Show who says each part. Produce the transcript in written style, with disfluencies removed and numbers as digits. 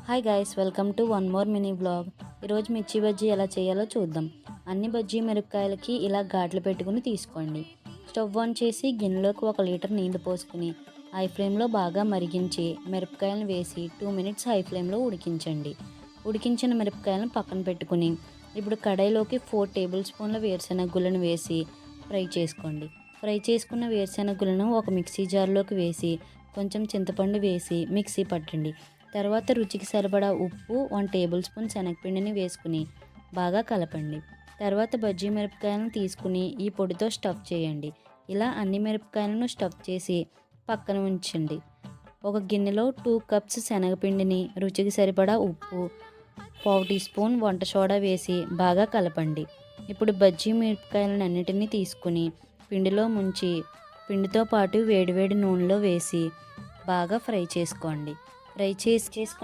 Speaker 1: Hi guys, welcome to one more mini vlog. ఈరోజు మిర్చి బజ్జీ ఎలా చేయాలో చూద్దాం. అన్ని బజ్జీ మిరపకాయలకి ఇలా ఘాట్లు పెట్టుకుని తీసుకోండి. స్టవ్ ఆన్ చేసి గిన్నెలోకి 1 లీటర్ నీళ్లు పోసుకుని హై ఫ్లేమ్లో బాగా మరిగించి మిరపకాయలను వేసి 2 మినిట్స్ హై ఫ్లేమ్లో ఉడికించండి. ఉడికించిన మిరపకాయలను పక్కన పెట్టుకుని ఇప్పుడు కడాయిలోకి 4 టేబుల్ స్పూన్ల వేరుశెనగ గుళ్ళను వేసి ఫ్రై చేసుకోండి. ఫ్రై చేసుకున్న వేరుశెనగ గుళ్ళను ఒక మిక్సీ జార్లోకి వేసి కొంచెం చింతపండు వేసి మిక్సీ పట్టండి. తర్వాత రుచికి సరిపడా ఉప్పు, 1 టేబుల్ స్పూన్ శనగపిండిని వేసుకుని బాగా కలపండి. తర్వాత బజ్జీ మిరపకాయలను తీసుకుని ఈ పొడితో స్టఫ్ చేయండి. ఇలా అన్ని మిరపకాయలను స్టఫ్ చేసి పక్కన ఉంచండి. ఒక గిన్నెలో 2 కప్స్ శనగపిండిని, రుచికి సరిపడా ఉప్పు, 1/2 టీ స్పూన్ వంట సోడా వేసి బాగా కలపండి. ఇప్పుడు బజ్జీ మిరపకాయలను అన్నిటినీ తీసుకుని పిండిలో ముంచి పిండితో పాటు వేడివేడి నూనెలో వేసి బాగా ఫ్రై చేసుకోండి. ఫ్రై చేసుకున్న